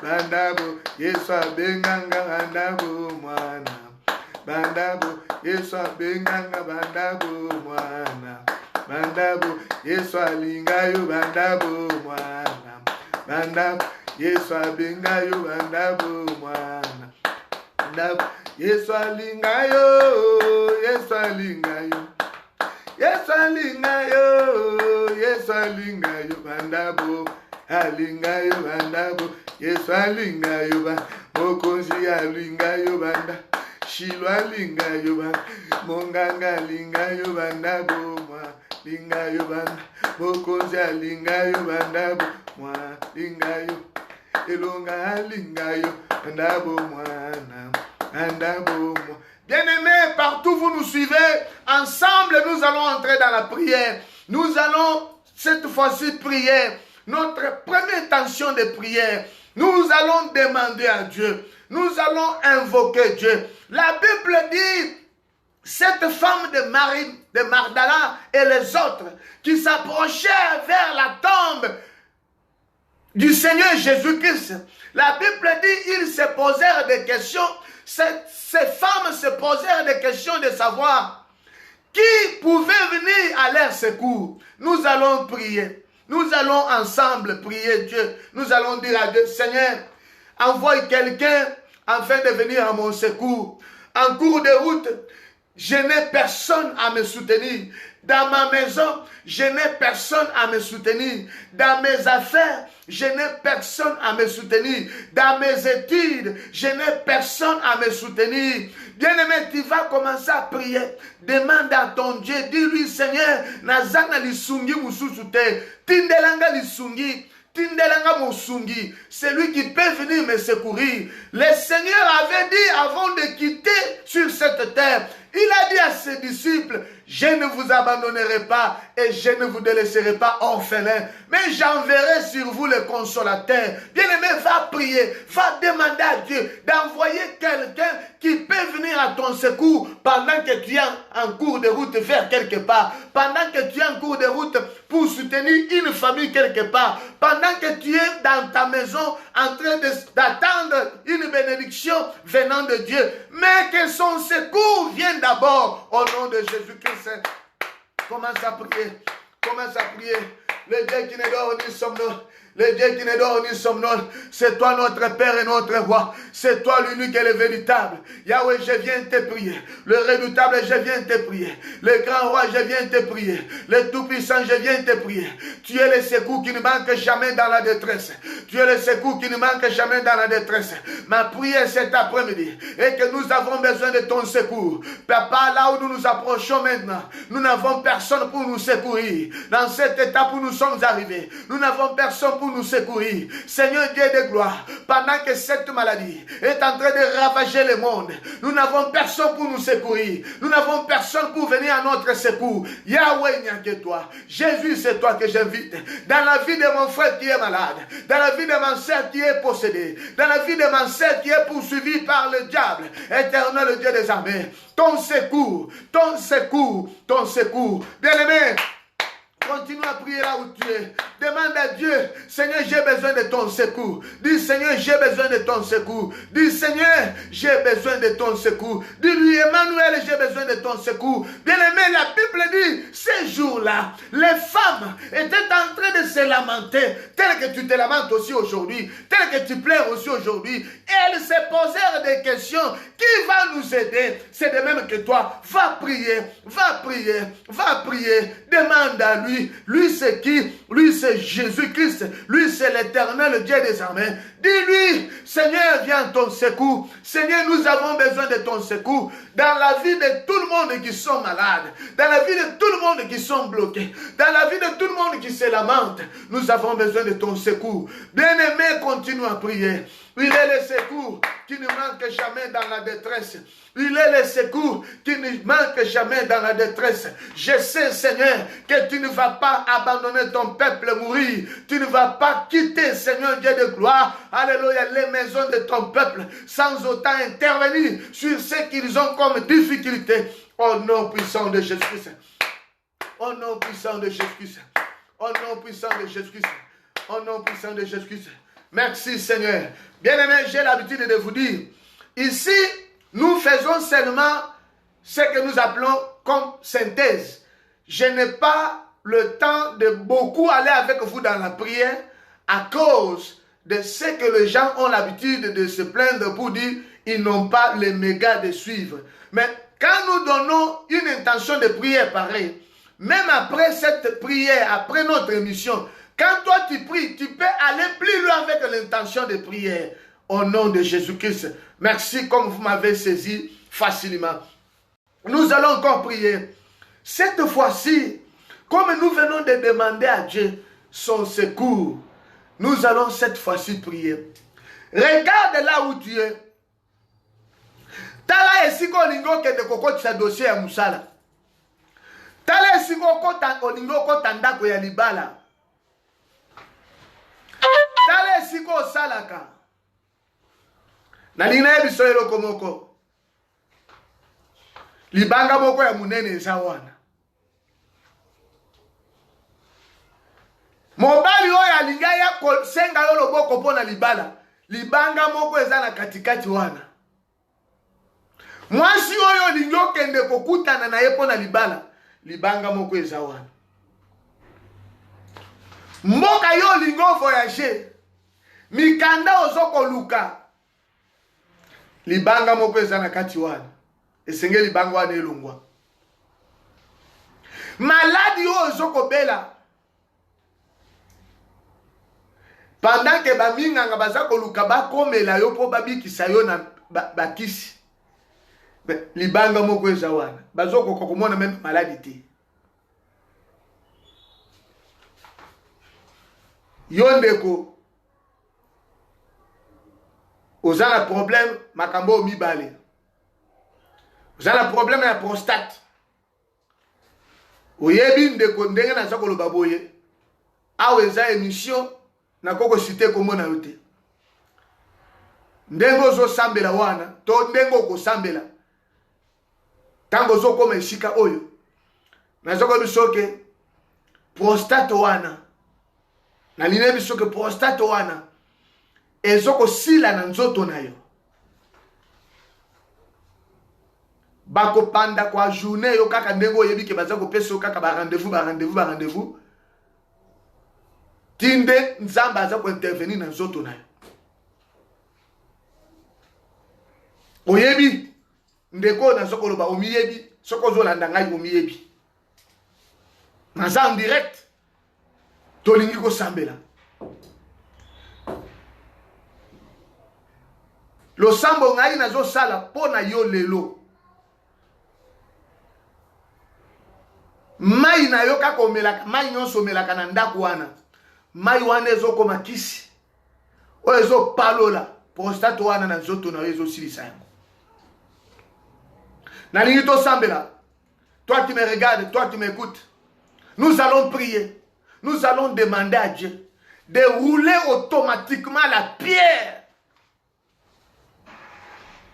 A: Bandabo, Yesu abenganga bandabo mwana. Bandabo, Yesu abenganga bandabo mwana. Bandabo, Yesu alingayo bandabo mwana. Bandabo, Yesu abengayo bandabo mwana. Yesu alingayo, Yesu alingayo, Yesu alingayo, Yesu alingayo, bandabo, alingayo, bandabo, Yesu alingayo, mokonzi alingayo, banda, Shilo alingayo, banda, monganga alingayo, bandabo, lingayo, banda, mokonzi alingayo, bandabo, lingayo, elonga alingayo, bandabo, mwana. Bien-aimés, partout vous nous suivez, ensemble nous allons entrer dans la prière. Nous allons cette fois-ci prier notre première intention de prière, nous allons demander à Dieu, nous allons invoquer Dieu. La Bible dit, cette femme de Marie, de Magdala et les autres qui s'approchaient vers la tombe du Seigneur Jésus-Christ, la Bible dit, ils se posèrent des questions, ces femmes se posèrent des questions de savoir qui pouvait venir à leur secours. Nous allons prier. Nous allons ensemble prier Dieu. Nous allons dire à Dieu, Seigneur, envoie quelqu'un afin de venir à mon secours. En cours de route, je n'ai personne à me soutenir. Dans ma maison, je n'ai personne à me soutenir. Dans mes affaires, je n'ai personne à me soutenir. Dans mes études, je n'ai personne à me soutenir. Bien-aimé, tu vas commencer à prier. Demande à ton Dieu, dis-lui, Seigneur, Nazana lisungi mususute, tindelanga lisungi, tindelanga musungi. C'est lui qui peut venir me secourir. Le Seigneur avait dit avant de quitter sur cette terre, il a dit à ses disciples, je ne vous abandonnerai pas et je ne vous délaisserai pas orphelins, mais j'enverrai sur vous le consolateur. Bien-aimé, va prier, va demander à Dieu d'envoyer quelqu'un qui peut venir à ton secours pendant que tu es en cours de route vers quelque part, pendant que tu es en cours de route pour soutenir une famille quelque part, pendant que tu es dans ta maison en train d'attendre une bénédiction venant de Dieu, mais que son secours vienne d'abord au nom de Jésus-Christ. Commence à prier. Commence à prier. Le Dieu qui ne dort ni somnole. Le Dieu qui ne dort ni somnole. C'est toi notre Père et notre Roi. C'est toi l'unique et le véritable. Yahweh, je viens te prier. Le redoutable, je viens te prier. Le grand roi, je viens te prier. Le tout-puissant, je viens te prier. Tu es le secours qui ne manque jamais dans la détresse. Tu es le secours qui ne manque jamais dans la détresse. Ma prière cet après-midi est que nous avons besoin de ton secours. Papa, là où nous nous approchons maintenant, nous n'avons personne pour nous secourir. Dans cette étape où nous sommes arrivés, nous n'avons personne pour nous secourir. Seigneur Dieu de gloire, pendant que cette maladie est en train de ravager le monde, nous n'avons personne pour nous secourir. Nous n'avons personne pour venir à notre secours. Yahweh, il n'y a que toi. Jésus, c'est toi que j'invite. Dans la vie de mon frère qui est malade, dans la vie de ma soeur qui est possédée, dans la vie de ma soeur qui est poursuivie par le diable, éternel Dieu des armées, ton secours, ton secours, ton secours. Bien-aimé, continue à prier là où tu es. Demande à Dieu, Seigneur, j'ai besoin de ton secours. Dis, Seigneur, j'ai besoin de ton secours. Dis, Seigneur, j'ai besoin de ton secours. Dis-lui, Emmanuel, j'ai besoin de ton secours. Bien-aimé, la Bible dit, ces jours-là, les femmes étaient en train de se lamenter, tel que tu te lamentes aussi aujourd'hui, tel que tu pleures aussi aujourd'hui. Elles se posèrent des questions. Qui va nous aider? C'est de même que toi. Va prier, va prier, va prier. Demande à lui. Lui c'est qui? Lui c'est Jésus-Christ. Lui c'est l'éternel Dieu des armées. Dis-lui, Seigneur, viens à ton secours. Seigneur, nous avons besoin de ton secours. Dans la vie de tout le monde qui sont malades, dans la vie de tout le monde qui sont bloqués, dans la vie de tout le monde qui se lamente, nous avons besoin de ton secours. Bien-aimé, continue à prier. Il est le secours qui ne manque jamais dans la détresse. Il est le secours qui ne manque jamais dans la détresse. Je sais, Seigneur, que tu ne vas pas abandonner ton peuple mourir. Tu ne vas pas quitter, Seigneur Dieu de gloire, alléluia, les maisons de ton peuple sans autant intervenir sur ce qu'ils ont comme difficulté. Au nom puissant de Jésus-Christ. Au nom puissant de Jésus-Christ. Au nom puissant de Jésus-Christ. Au nom puissant de Jésus-Christ. Merci, Seigneur. Bien-aimé, j'ai l'habitude de vous dire, ici, nous faisons seulement ce que nous appelons comme synthèse. Je n'ai pas le temps de beaucoup aller avec vous dans la prière à cause de ce que les gens ont l'habitude de se plaindre pour dire ils n'ont pas les mégas de suivre. Mais quand nous donnons une intention de prière pareille, même après cette prière, après notre émission, quand toi tu pries, tu peux aller plus loin avec l'intention de prière. Au nom de Jésus-Christ. Merci comme vous m'avez saisi facilement. Nous allons encore prier. Cette fois-ci, comme nous venons de demander à Dieu son secours, nous allons cette fois-ci prier. Regarde là où tu es. Tala esiko lingo ke de koko tsa dossier ya musala. Tala esiko ko olingo ko tandako ya libala. Tale siko salaka. Na lina biso lelo komoko. Libanga moko ya munene eza wana. Mobali oyo alinga ya senga yo loboko pona libala. Libanga moko eza na katikati wana. Mwasi oyo lingi okende kokutana na ye pona libala. Libanga moko eza wana. Mboka yo lingo voyager. Mikanda ozoko luka. Libanga moko eza na kati wana. Esenge libanga wana elongwa. Maladi oyo ozoko bela. Pendant que baminganga baza koluka bakomela yo po babikisa yo na bakisi. Libanga moko eza wana. Bazoko kokomona même maladie te. Yondeko oza na problème makambo mibale. Oza na problème ya prostate. Oyebi ndeko ndenge na za koloba boye. Awe eza émission na koko cité komona yote. Ndengo zo sambela wana, to ndengo ko sambela. Tango zo koma shika oyo. Na zo ko bisoke prostate wana. Na line bisoke prostate wana. Ezoko sila na nzoto na yo. Bako panda kwa journée yo kaka ndengo yebi ke baza ko pesa yo kaka ba rendez-vous. Tinde nzamba aza ko intervenir na nzoto na yo. Oyebi ndeko na soko loba omiyebi soko zo landa ngai omiyebi. Naza en direct. Tolingi ko sambela. Lo sambo ngai nazo sala pona yo lelo. Mai na yo kako melaka, mai nyonso melaka na ndako wana. Mai wana ezoko makisi. O ezo palola, prostate wana na nzoto na ezo silisa yango. Na lingi to sambela. Toi qui me regardes, toi qui m'écoutes. Nous allons prier. Nous allons demander à Dieu de rouler automatiquement la pierre.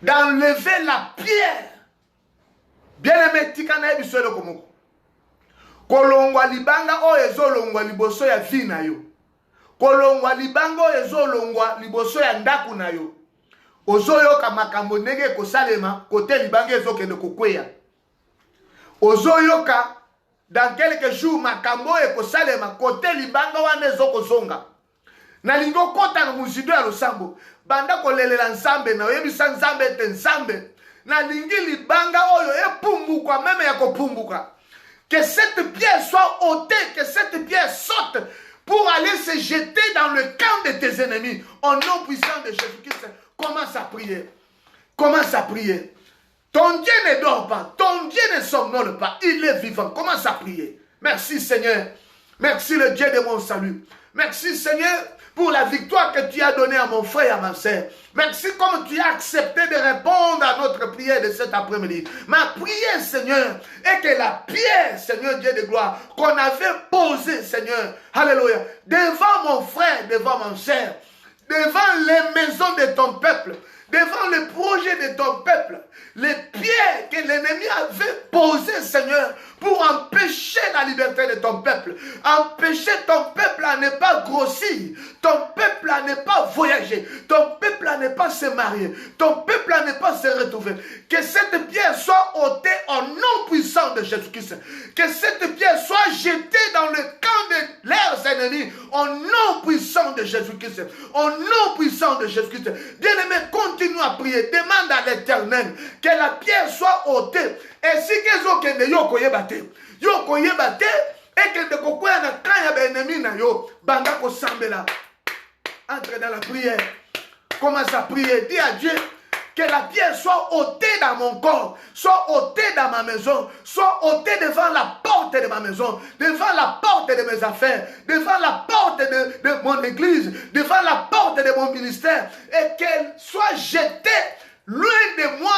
A: D'enlever la pierre. Bien-aimé, tikana ebiso le komoko. Kolongwa libanga o ezolongwa liboso ya vi na yo. Kolongwa libanga o ezolongwa liboso ya ndaku na yo. Ozoyoka makambo ndenge kosalema kote libanga ezokende kokweya. Ozoyoka dans quelques jours makambo ekosalema kote libanga wana ezokozonga. Na lingo kota na muzido ya losambo. Banda kolelela nzambe na oyebisa nzambe ete nzambe. Na lingi libanga oyo epumbuka meme ya kopumbuka. Que cette pierre soit ôtée, que cette pierre saute pour aller se jeter dans le camp de tes ennemis. Au nom puissant de Jésus-Christ, commence à prier. Commence à prier. Ton Dieu ne dort pas, ton Dieu ne somnole pas, il est vivant. Commence à prier. Merci Seigneur. Merci le Dieu de mon salut. Merci Seigneur pour la victoire que tu as donnée à mon frère et à ma sœur. Merci comme tu as accepté de répondre à notre prière de cet après-midi. Ma prière, Seigneur, est que la pierre, Seigneur Dieu de gloire, qu'on avait posée, Seigneur, alléluia, devant mon frère, devant mon sœur, devant les maisons de ton peuple, devant le projet de ton peuple, les pierres que l'ennemi avait posées, Seigneur, pour empêcher la liberté de ton peuple, empêcher ton peuple à ne pas grossir, ton peuple à ne pas voyager, ton peuple à ne pas se marier, ton peuple à ne pas se retrouver. Que cette pierre soit ôtée au nom puissant de Jésus-Christ. Que cette pierre soit jetée dans le camp de leurs ennemis au nom puissant de Jésus-Christ. Au nom puissant de Jésus-Christ. Bien-aimé, continue à prier. Demande à l'Éternel que la pierre soit ôtée. Et si que yoko yebate, et que de kokoya na kanya ba ennemi na yo, banda ko sambela. Entre dans la prière. Commence à prier. Dis à Dieu que la pierre soit ôtée dans mon corps, soit ôtée dans ma maison, soit ôtée devant la porte de ma maison, devant la porte de mes affaires, devant la porte de mon église, devant la porte de mon ministère, et qu'elle soit jetée loin de moi,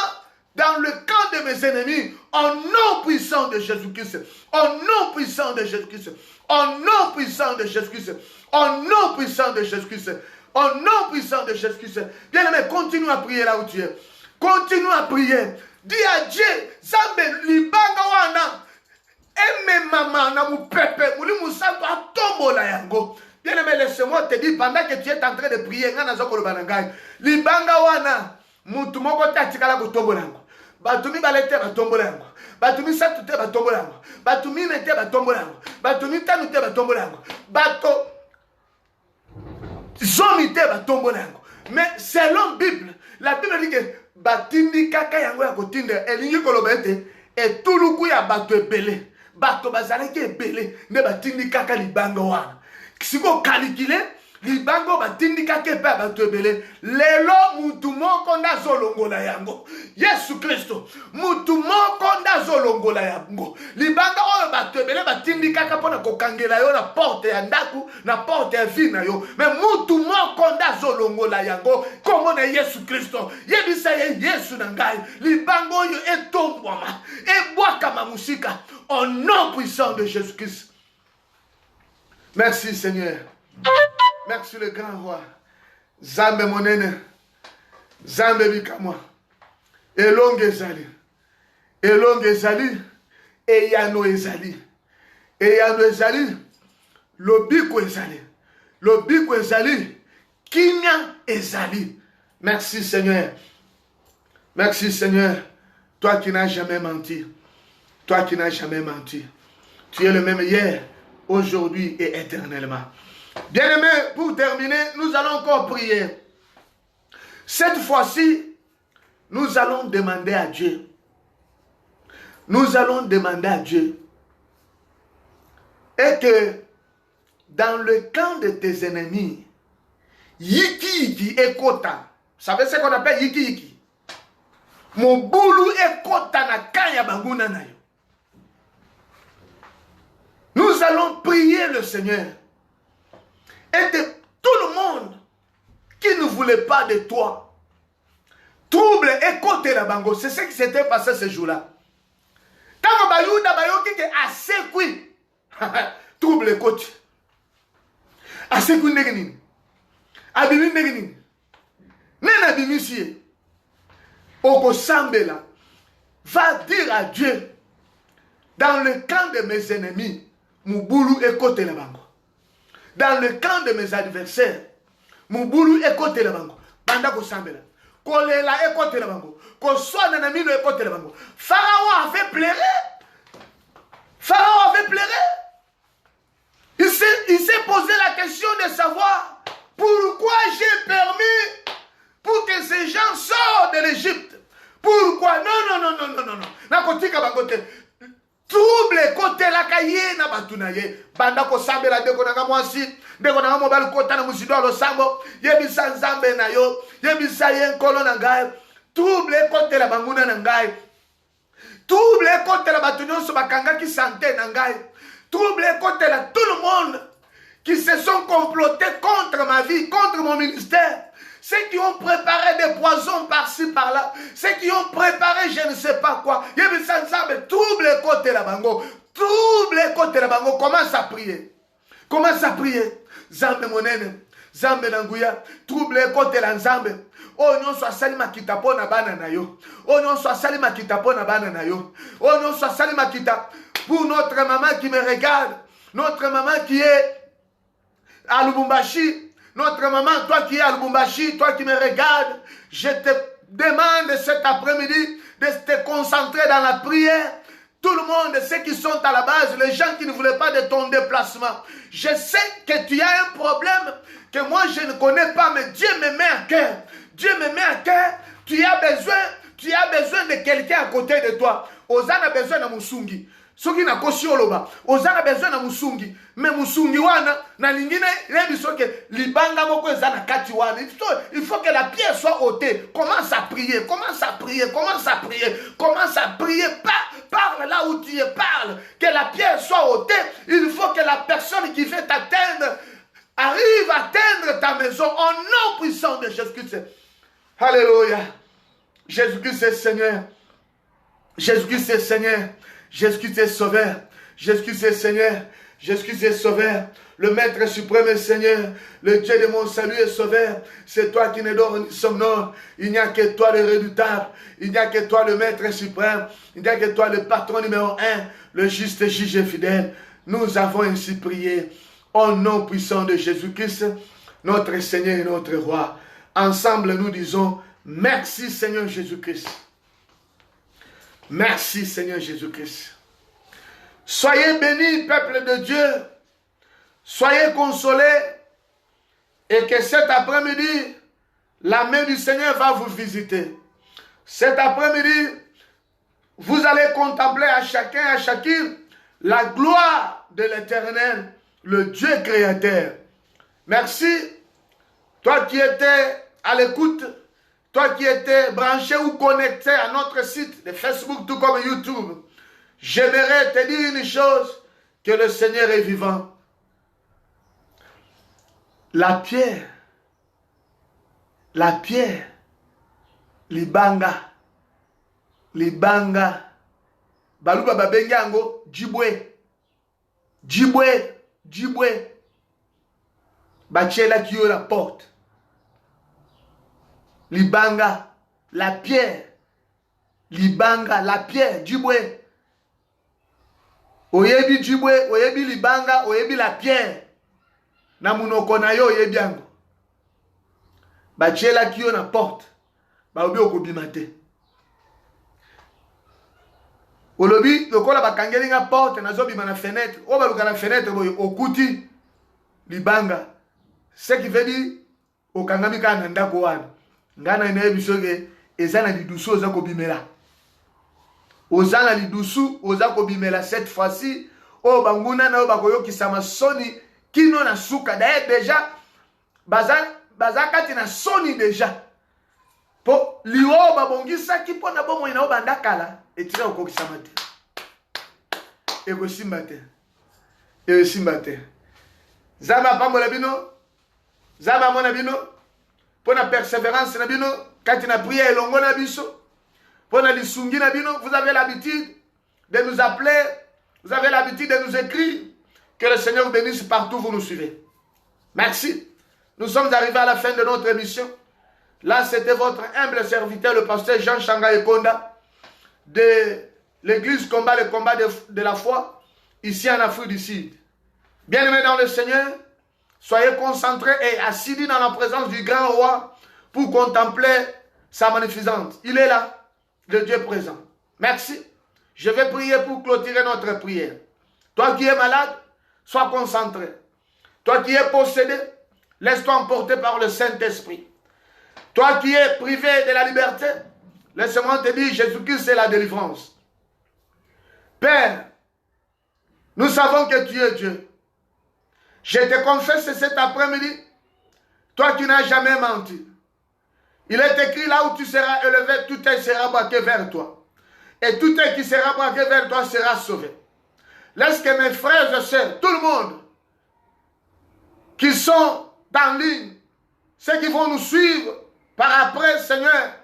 A: dans le camp de mes ennemis, au nom puissant de Jésus-Christ, au nom puissant de Jésus-Christ, au nom puissant de Jésus-Christ, au nom puissant de Jésus-Christ, au nom puissant de Jésus-Christ. Bien-aimé, continue à prier là où tu es. Continue à prier. Dis à Dieu, Zambe, libanga wana, eme mama na mu pepe, muli musanto atombo la yango. Bien-aimé, laisse-moi te dire, pendant que tu es en train de prier, ngana zoko lubanangai, libanga wana, mutu moko tatikala kutombo lango. Batumi balete batombo lango. Batumi satute batombo lango. Batumi nete batombo lango. Batumi tanute batombo lango. Bato zomite batombo lango. Mais selon Bible, la Bible dit que batindi kaka yango ya kotinda elingi koloba ete etuluku ya bato ebele. Bato bazalaki ebele ne batindi kaka libanga wana. Siko kalikile libango batindi kaka pe bato ebele. Lelo mutu moko ndazolongola yango. Yesu Kristo mutu moko ndazolongola yango. Libanga oyo bato ebele batindi kaka pona kokangela yo na porte ya ndaku na porte ya vie na yo. Mais mutu moko ndazolongola yango komona Yesu Kristo. Yebisa ye Yesu na ngai. Libango oyo etombwama ebwakama musika au nom puissant de Jésus-Christ. Merci Seigneur. Merci le grand roi. Zambe monene. Zambe bikamwa. Elonge ezali. Elonge ezali. Eyano ezali. Eyano ezali. Lobiko ezali. Lobiko ezali. Kinya ezali. Merci Seigneur. Merci Seigneur. Toi qui n'as jamais menti. Toi qui n'as jamais menti. Tu es le même hier, aujourd'hui et éternellement. Bien-aimés, pour terminer, nous allons encore prier. Cette fois-ci, nous allons demander à Dieu. Nous allons demander à Dieu. Et que dans le camp de tes ennemis, Yiki Yiki et Kota. Vous savez ce qu'on appelle Yiki Yiki? Mobulu et Kota na kanya banguna na yo. Nous allons prier le Seigneur. Et de tout le monde qui ne voulait pas de toi. Trouble et côté la bango. C'est ce qui s'était passé ce jour-là. Tant que Bayouda Bayoki est assez qui. Trouble et côté. Assez qui n'est Abimi n'est Nena bimisier. Oko Sambela va dire à Dieu, dans le camp de mes ennemis, Mouboulou et côté la bango. Dans le camp de mes adversaires, Mouboulou et côté la bango. Banda ko Sambela. Kolela et côté la bango. Ko soit nanami et côté la bango. Pharaon avait pleuré. Pharaon avait pleuré. Il s'est posé la question de savoir pourquoi j'ai permis pour que ces gens sortent de l'Égypte. Pourquoi? Non. Nakotika bangote. Trouble côté la kaye na batunaye. Banda ko sambela deko na mwasi. Deko na mobile kota na musido lo sambo. Yebisa nzambe na yo. Yebisa yen kolo na ngai. Trouble côté la banguna na ngai. Trouble côté la batunyo so bakanga ki santé na ngai. Trouble côté la tout le monde qui se sont complotés contre ma vie, contre mon ministère. Ceux qui ont préparé des poisons par-ci, par-là. Ceux qui ont préparé je ne sais pas quoi. Trouble côté la bango. Trouble côté la bango. Commence à prier. Commence à prier. Zambe monene. Zambe nanguya. Trouble côté la nzambe. Oh non, soit salima kitapo na bana na yo. Oh non, soit salima kitapo na bana na yo. Oh non, soit salima kita. Pour notre maman qui me regarde. Notre maman qui est à Lubumbashi. Notre maman, toi qui es à Lubumbashi, toi qui me regardes, je te demande cet après-midi de te concentrer dans la prière. Tout le monde, ceux qui sont à la base, les gens qui ne voulaient pas de ton déplacement. Je sais que tu as un problème que moi je ne connais pas, mais Dieu me met à cœur. Dieu me met à cœur. Tu as besoin de quelqu'un à côté de toi. Ozana a besoin de Musungi. Soki na kosi oloba, ozana besoin na musungi, mais musungi wana na lingine lebi soke libanga moko ezana kati wana. Il faut que la pierre soit ôtée. Commence à prier, commence à prier, commence à prier, commence à prier. Parle là où tu es, parle. Que la pierre soit ôtée. Il faut que la personne qui veut t'atteindre arrive à atteindre ta maison au nom puissant de Jésus-Christ. Alléluia. Jésus-Christ est Seigneur. Jésus-Christ est Seigneur. Jésus-Christ est Sauveur. Jésus-Christ est Seigneur. Jésus-Christ est Sauveur. Le Maître suprême est Seigneur. Le Dieu de mon salut est Sauveur. C'est toi qui ne dors ni somnole. Il n'y a que toi le redoutable. Il n'y a que toi le Maître suprême. Il n'y a que toi le patron numéro 1. Le juste juge et fidèle. Nous avons ainsi prié. Au nom puissant de Jésus-Christ, notre Seigneur et notre Roi. Ensemble, nous disons merci Seigneur Jésus-Christ. Merci Seigneur Jésus-Christ. Soyez bénis, peuple de Dieu. Soyez consolés. Et que cet après-midi, la main du Seigneur va vous visiter. Cet après-midi, vous allez contempler à chacun, à chacune, la gloire de l'Éternel, le Dieu créateur. Merci. Toi qui étais à l'écoute, toi qui étais branché ou connecté à notre site de Facebook, tout comme YouTube, j'aimerais te dire une chose, que le Seigneur est vivant. La pierre, libanga, baluba babengango, jibwe, bachela qui la porte. Libanga, la pierre, jibwe. Oyebi jibwe, oyebi libanga, oyebi la pierre. Na munoko na yo oyebi yango. Bachela qui la porte. Ba obi okobimate. Olobi, lokola bakangeli nga porte, nazobima na fenêtre. O baluka na fenêtre, okuti libanga. Ce qui veut dire, okangami ka na ndako wana. Ngana ina ebisoge, ezana lidusu oza kobimela. Ozana lidusu oza kobimela cette fois-ci. O banguna na o bakoyokisa masoni kino na suka. D'ailleurs déjà, bazakati na soni déjà. Po liwo babongisa kipo na bomo ina obandakala. Etira okokisa mate. Ego simbate. Zaba pambola bino. Zaba mona bino. Pour la persévérance na bino. Quand na prière elongo na biso. Pour la lisungi na bino. Vous avez l'habitude de nous appeler. Vous avez l'habitude de nous écrire. Que le Seigneur vous bénisse partout où vous nous suivez. Merci. Nous sommes arrivés à la fin de notre émission. Là, c'était votre humble serviteur, le pasteur Jean Shanga Ekonda, de l'église Combat, le combat de la foi, ici en Afrique du Sud. Bien-aimés dans le Seigneur, soyez concentrés et assidus dans la présence du grand roi pour contempler sa magnificence. Il est là, le Dieu présent. Merci. Je vais prier pour clôturer notre prière. Toi qui es malade, sois concentré. Toi qui es possédé, laisse-toi emporter par le Saint-Esprit. Toi qui es privé de la liberté, laisse-moi te dire, Jésus-Christ, c'est la délivrance. Père, nous savons que tu es Dieu. Je te confesse cet après-midi, toi qui n'as jamais menti. Il est écrit là où tu seras élevé, tout sera braqué vers toi. Et tout qui sera braqué vers toi sera sauvé. Laisse que mes frères et sœurs, tout le monde, qui sont en ligne, ceux qui vont nous suivre par après, Seigneur,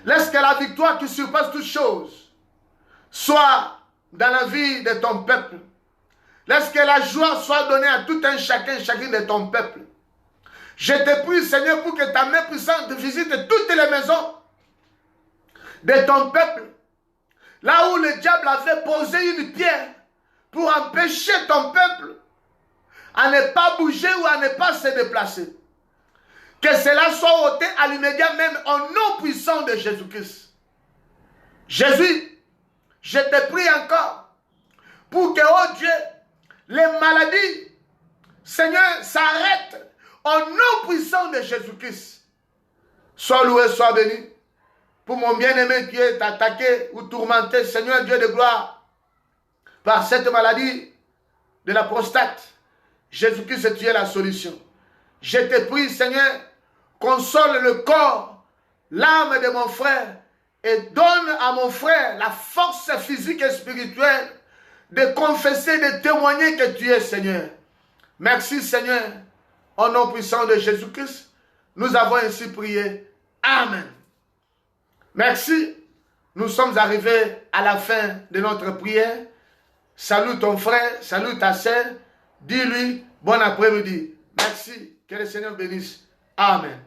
A: laisse que la victoire qui surpasse toutes choses soit dans la vie de ton peuple. Laisse que la joie soit donnée à tout un chacun, chacune de ton peuple. Je te prie, Seigneur, pour que ta main puissante visite toutes les maisons de ton peuple. Là où le diable avait posé une pierre pour empêcher ton peuple à ne pas bouger ou à ne pas se déplacer. Que cela soit ôté à l'immédiat même au nom puissant de Jésus-Christ. Jésus, je te prie encore pour que, oh Dieu, les maladies, Seigneur, s'arrêtent au nom puissant de Jésus-Christ. Sois loué, sois béni. Pour mon bien-aimé qui est attaqué ou tourmenté, Seigneur Dieu de gloire, par cette maladie de la prostate, Jésus-Christ, tu es la solution. Je te prie, Seigneur, console le corps, l'âme de mon frère et donne à mon frère la force physique et spirituelle de confesser, de témoigner que tu es Seigneur. Merci Seigneur. Au nom puissant de Jésus-Christ, nous avons ainsi prié. Amen. Merci. nous sommes arrivés à la fin de notre prière. Salue ton frère, salue ta sœur. Dis-lui bon après-midi. Merci. Que le Seigneur bénisse. Amen.